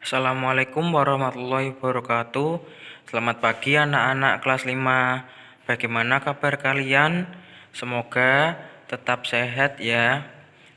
Assalamualaikum warahmatullahi wabarakatuh. Selamat pagi anak-anak kelas 5. Bagaimana kabar kalian? Semoga tetap sehat ya.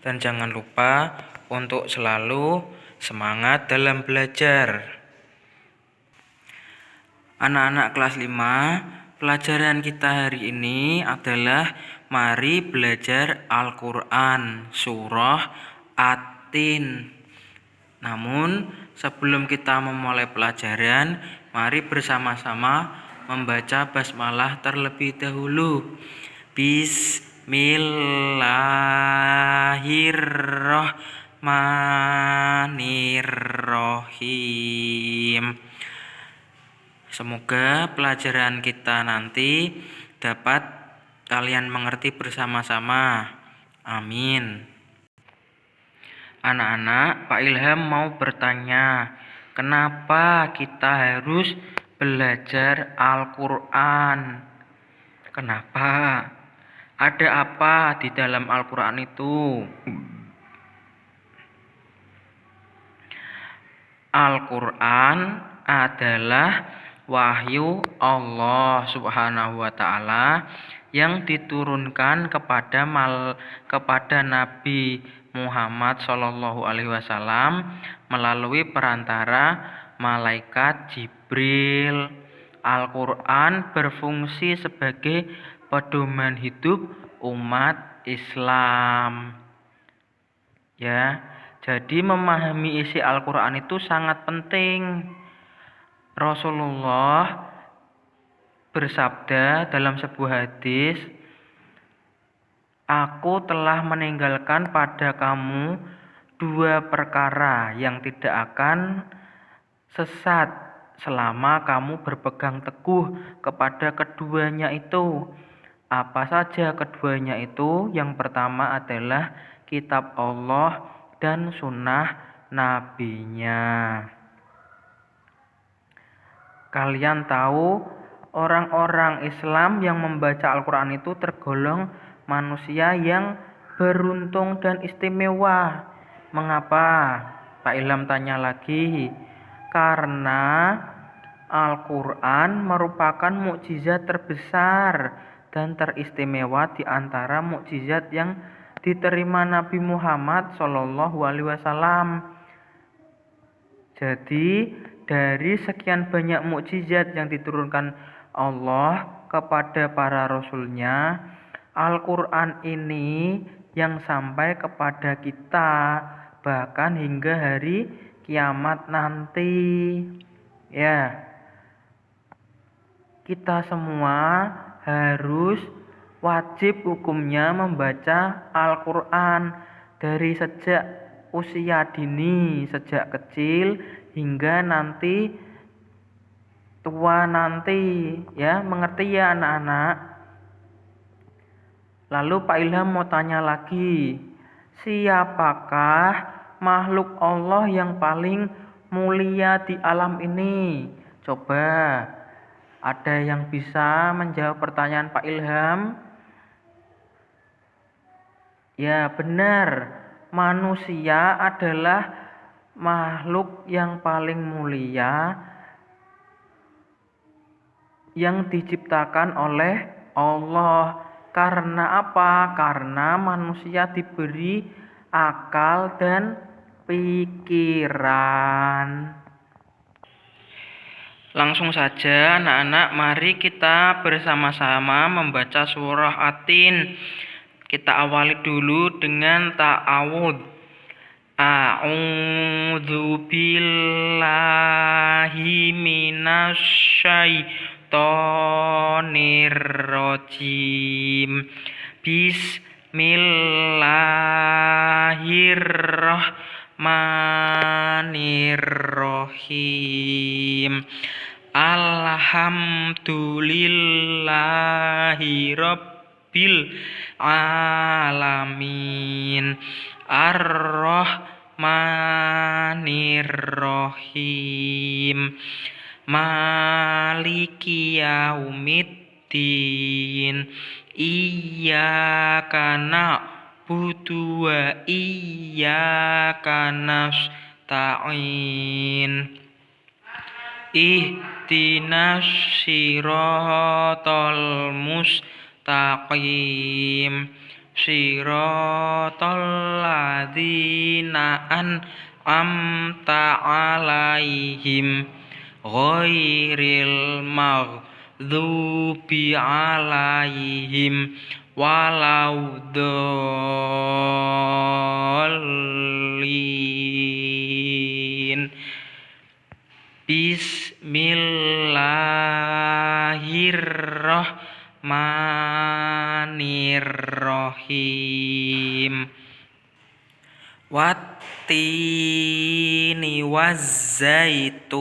Dan jangan lupa untuk selalu semangat dalam belajar. Anak-anak kelas 5, pelajaran kita hari ini adalah mari belajar Al-Quran Surah At-Tin. Namun, sebelum kita memulai pelajaran, mari bersama-sama membaca basmalah terlebih dahulu. Bismillahirrahmanirrahim. Semoga pelajaran kita nanti dapat kalian mengerti bersama-sama. Amin. Anak-anak, Pak Ilham mau bertanya, kenapa kita harus belajar Al-Quran? Kenapa? Ada apa di dalam Al-Quran itu? Al-Quran adalah wahyu Allah Subhanahu wa Ta'ala yang diturunkan kepada Nabi Muhammad Shallallahu Alaihi Wasallam melalui perantara malaikat Jibril. Al-Quran berfungsi sebagai pedoman hidup umat Islam. Ya, jadi memahami isi Al-Quran itu sangat penting. Rasulullah bersabda dalam sebuah hadis, "Aku telah meninggalkan pada kamu dua perkara yang tidak akan sesat selama kamu berpegang teguh kepada keduanya itu." Apa saja keduanya itu? Yang pertama adalah kitab Allah dan sunnah nabinya. Kalian tahu, orang-orang Islam yang membaca Al-Quran itu tergolong manusia yang beruntung dan istimewa. Mengapa? Pak Ilham tanya lagi. Karena Al-Quran merupakan mukjizat terbesar dan teristimewa di antara mukjizat yang diterima Nabi Muhammad Shallallahu Alaihi Wasallam. Jadi dari sekian banyak mukjizat yang diturunkan Allah kepada para rasulnya, Al-Quran ini yang sampai kepada kita bahkan hingga hari kiamat nanti. Ya, kita semua harus wajib hukumnya membaca Al-Quran dari sejak usia dini, sejak kecil hingga nanti tua nanti. Ya, mengerti ya anak-anak? Lalu Pak Ilham mau tanya lagi, siapakah makhluk Allah yang paling mulia di alam ini? Coba, ada yang bisa menjawab pertanyaan Pak Ilham? Ya, benar. Manusia adalah makhluk yang paling mulia yang diciptakan oleh Allah. Karena apa? Karena manusia diberi akal dan pikiran. Langsung saja anak-anak, mari kita bersama-sama membaca surah At-Tin. Kita awali dulu dengan ta'awudz. A'udzu billahi minasyaitonir rajim. Bismillahirrahmanirrahim. Alhamdulillahi rabbil alamin. Ar-Rahmanir-Rahim. Maliki yaumiddin. Iyyaka na'budu wa iyyaka nasta'in. nasta'in. Ihdinas siratal mustaqim. Siratal ladzina an'amta 'alaihim ghairil maghdubi 'alaihim waladdallin. Bismillahirrahmanirrahim. Wattini wazzaitun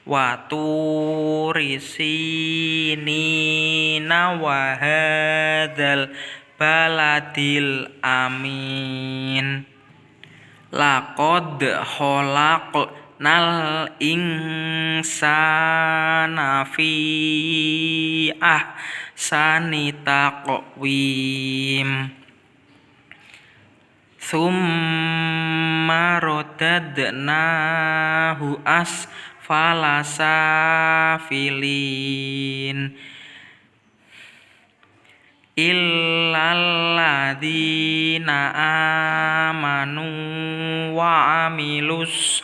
wa turi sinina wa hadzal baladil amin. Laqad khalaqnal insana fi ahsani taqwim. Tsumma radadnahu asfala safilin. Illal ladzina amanu wa amilus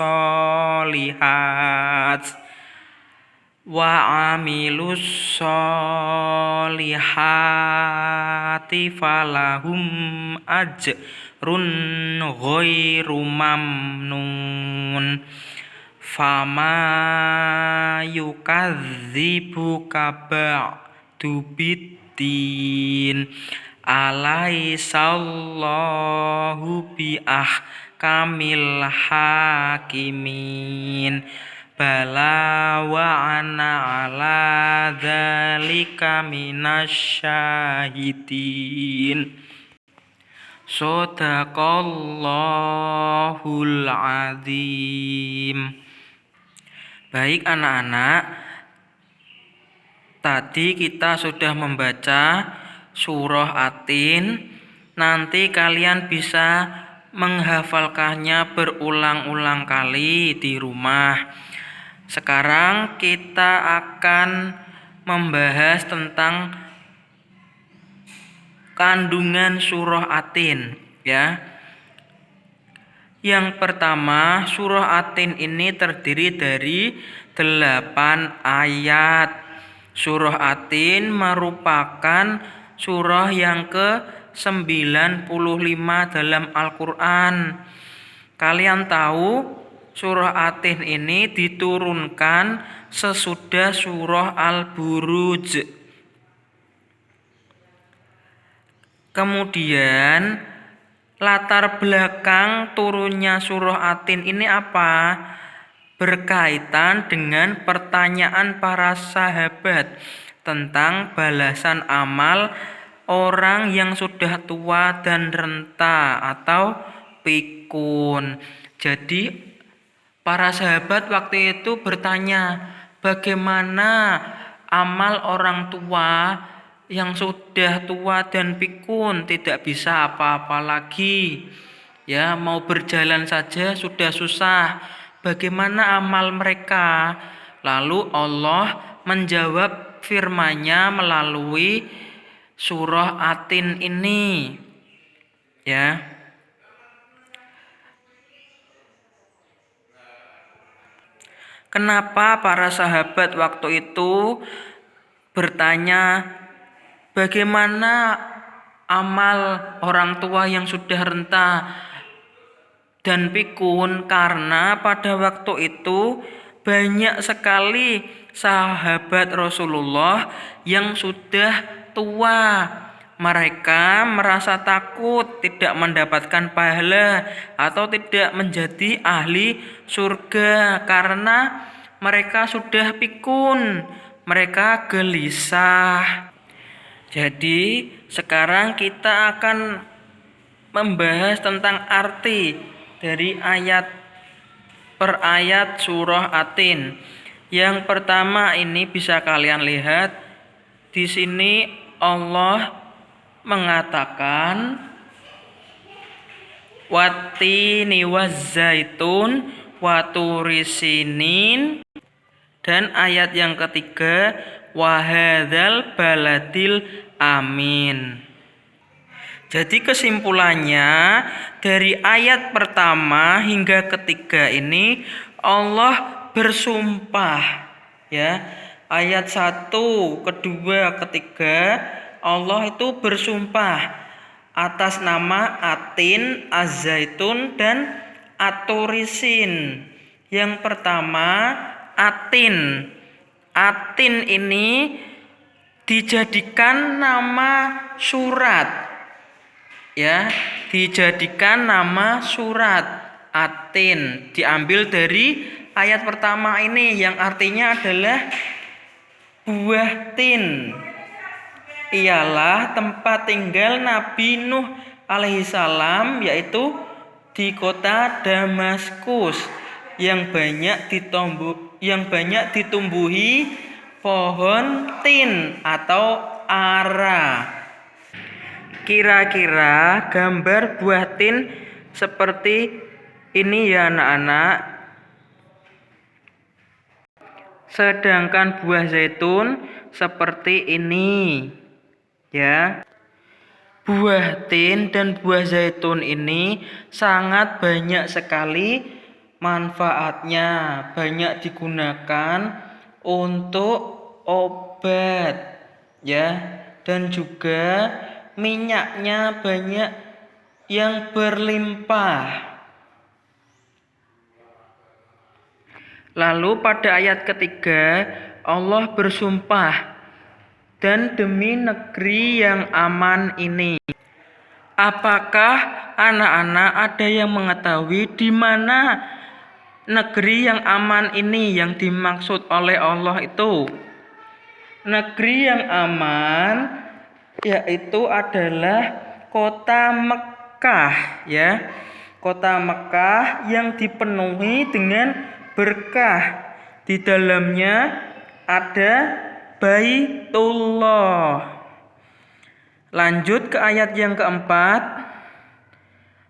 solihati falahum ajrun ghairu mamnun. Fama yukadzibuka ba'du biddin. Alaisallahu biahkamil hakimin. Bala wa ana ala dzalika minasyahidin. Shadaqallahul azim. Baik anak-anak, tadi kita sudah membaca surah At-Tin. Nanti kalian bisa menghafalkannya berulang-ulang kali di rumah. Sekarang kita akan membahas tentang kandungan surah At-Tin, ya. Yang pertama, surah At-Tin ini terdiri dari 8 ayat. Surah At-Tin merupakan surah yang ke-95 dalam Al-Quran. Kalian tahu surah At-Tin ini diturunkan sesudah surah Al-Buruj. Kemudian latar belakang turunnya surah At-Tin ini apa? Berkaitan dengan pertanyaan para sahabat tentang balasan amal orang yang sudah tua dan renta atau pikun. Jadi para sahabat waktu itu bertanya, bagaimana amal orang tua yang sudah tua dan pikun, tidak bisa apa-apa lagi, ya, mau berjalan saja sudah susah. Bagaimana amal mereka? Lalu Allah menjawab firman-Nya melalui surah At-Tin ini, ya. Kenapa para sahabat waktu itu bertanya, bagaimana amal orang tua yang sudah renta dan pikun? Karena pada waktu itu banyak sekali sahabat Rasulullah yang sudah tua. Mereka merasa takut tidak mendapatkan pahala atau tidak menjadi ahli surga karena mereka sudah pikun, mereka gelisah. Jadi sekarang kita akan membahas tentang arti dari ayat per ayat surah At-Tin. Yang pertama ini bisa kalian lihat di sini Allah mengatakan wattini wazzaitun waturisinin, dan ayat yang ketiga wahadzal baladil amin. Jadi kesimpulannya dari ayat pertama hingga ketiga ini Allah bersumpah, ya. Ayat 1, kedua, ketiga Allah itu bersumpah atas nama Atin, Az-Zaitun, dan Aturisin. Yang pertama Atin. Atin ini dijadikan nama surat, ya, dijadikan nama surat. Atin diambil dari ayat pertama ini yang artinya adalah buah tin. Ialah tempat tinggal Nabi Nuh alaihissalam, yaitu di kota Damaskus yang banyak ditumbuhi pohon tin atau ara. Kira-kira gambar buah tin seperti ini ya anak-anak. Sedangkan buah zaitun seperti ini, ya. Buah tin dan buah zaitun ini sangat banyak sekali manfaatnya, banyak digunakan untuk obat, ya, dan juga minyaknya banyak yang berlimpah. Lalu pada ayat ketiga Allah bersumpah, dan demi negeri yang aman ini. Apakah anak-anak ada yang mengetahui di mana negeri yang aman ini yang dimaksud oleh Allah itu? Negeri yang aman yaitu adalah kota Mekah, ya. Kota Mekah yang dipenuhi dengan berkah. Di dalamnya ada Baitullah. Lanjut ke ayat yang keempat.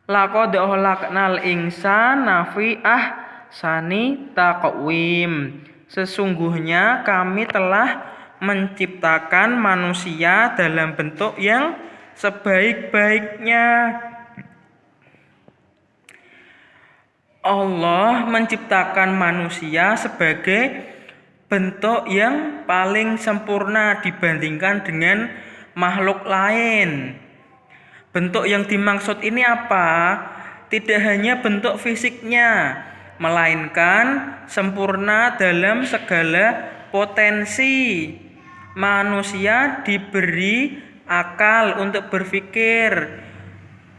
Laqad khalaqnal insana fi ahsani taqwim. Sesungguhnya kami telah menciptakan manusia dalam bentuk yang sebaik-baiknya. Allah menciptakan manusia sebagai bentuk yang paling sempurna dibandingkan dengan makhluk lain. Bentuk yang dimaksud ini apa? Tidak hanya bentuk fisiknya, melainkan sempurna dalam segala potensi. Manusia diberi akal untuk berpikir.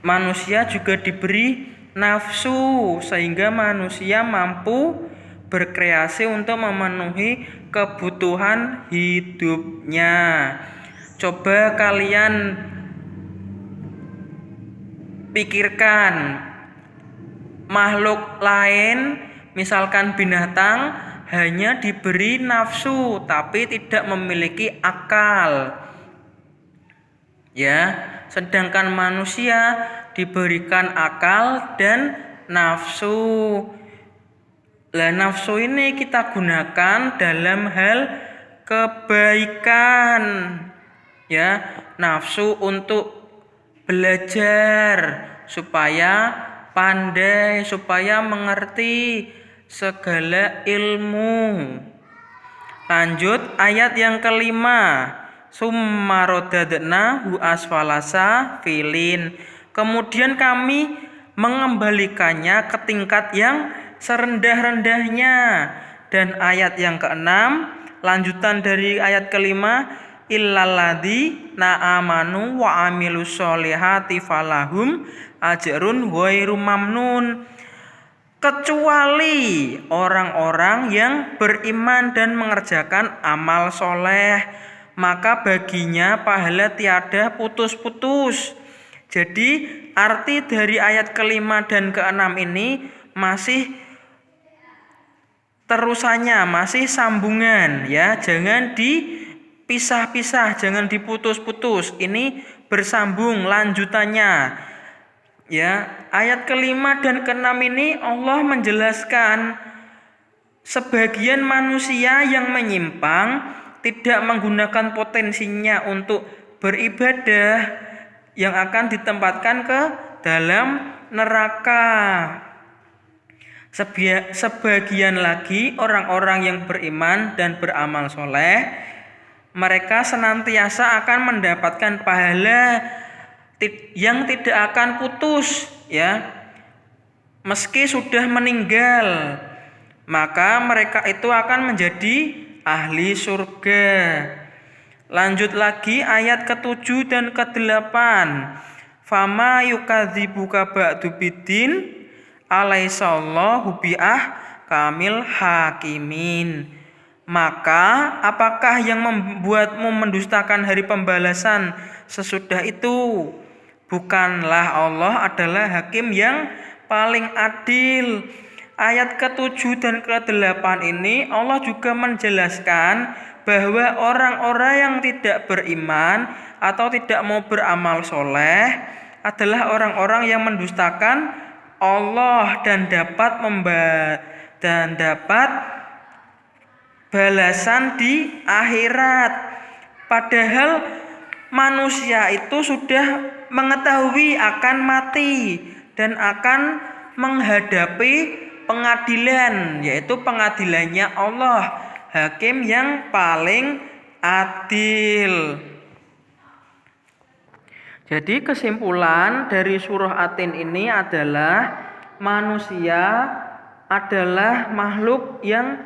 Manusia juga diberi nafsu sehingga manusia mampu berkreasi untuk memenuhi kebutuhan hidupnya. Coba kalian pikirkan makhluk lain, misalkan binatang, hanya diberi nafsu tapi tidak memiliki akal, ya. Sedangkan manusia diberikan akal dan nafsu. Lah nafsu ini kita gunakan dalam hal kebaikan, ya. Nafsu untuk belajar supaya pandai, supaya mengerti segala ilmu. Lanjut ayat yang kelima. Summarodadna hu asfalasa filin. Kemudian kami mengembalikannya ke tingkat yang serendah-rendahnya. Dan ayat yang keenam, lanjutan dari ayat kelima, illalladzi na'amanu wa amilus sholihati falahum ajrun ghairu mamnun. Kecuali orang-orang yang beriman dan mengerjakan amal soleh, maka baginya pahala tiada putus-putus. Jadi arti dari ayat kelima dan keenam ini masih terusannya, masih sambungan, ya. Jangan dipisah-pisah, jangan diputus-putus. Ini bersambung lanjutannya. Ya, ayat kelima dan keenam ini Allah menjelaskan sebagian manusia yang menyimpang tidak menggunakan potensinya untuk beribadah yang akan ditempatkan ke dalam neraka. Sebagian lagi orang-orang yang beriman dan beramal soleh, mereka senantiasa akan mendapatkan pahala yang tidak akan putus, ya, meski sudah meninggal, maka mereka itu akan menjadi ahli surga. Lanjut lagi ayat ke-7 dan ke-8. Fama yukadzibuka ba'du biddin alaihissallahu bi'ah kamil hakimin. Maka apakah yang membuatmu mendustakan hari pembalasan sesudah itu? Bukanlah Allah adalah hakim yang paling adil. Ayat ke-7 dan ke-8 ini Allah juga menjelaskan bahwa orang-orang yang tidak beriman atau tidak mau beramal soleh adalah orang-orang yang mendustakan Allah dan dapat balasan di akhirat. Padahal manusia itu sudah mengetahui akan mati dan akan menghadapi pengadilan, yaitu pengadilannya Allah, hakim yang paling adil. Jadi kesimpulan dari surah Atin ini adalah manusia adalah makhluk yang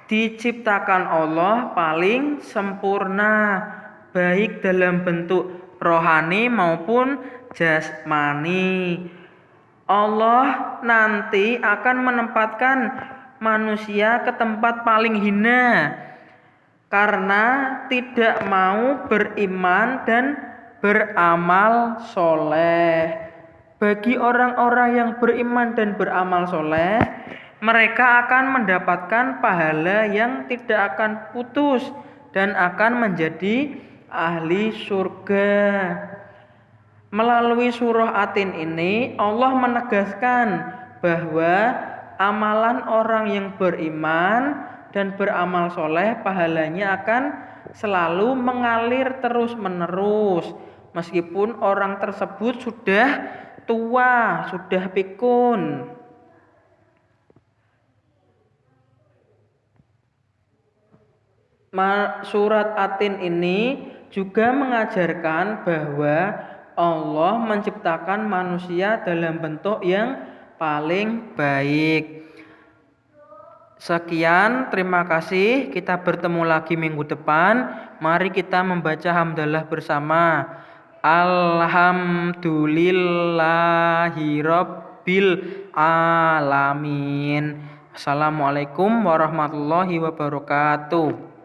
diciptakan Allah paling sempurna, baik dalam bentuk rohani maupun jasmani. Allah nanti akan menempatkan manusia ke tempat paling hina karena tidak mau beriman dan beramal soleh. Bagi orang-orang yang beriman dan beramal soleh, mereka akan mendapatkan pahala yang tidak akan putus dan akan menjadi ahli surga. Melalui surah Atin ini Allah menegaskan bahwa amalan orang yang beriman dan beramal soleh pahalanya akan selalu mengalir terus-menerus meskipun orang tersebut sudah tua, sudah pikun. Surat Atin ini juga mengajarkan bahwa Allah menciptakan manusia dalam bentuk yang paling baik. Sekian, terima kasih. Kita bertemu lagi minggu depan. Mari kita membaca hamdalah bersama. Alhamdulillahirabbil alamin. Assalamualaikum warahmatullahi wabarakatuh.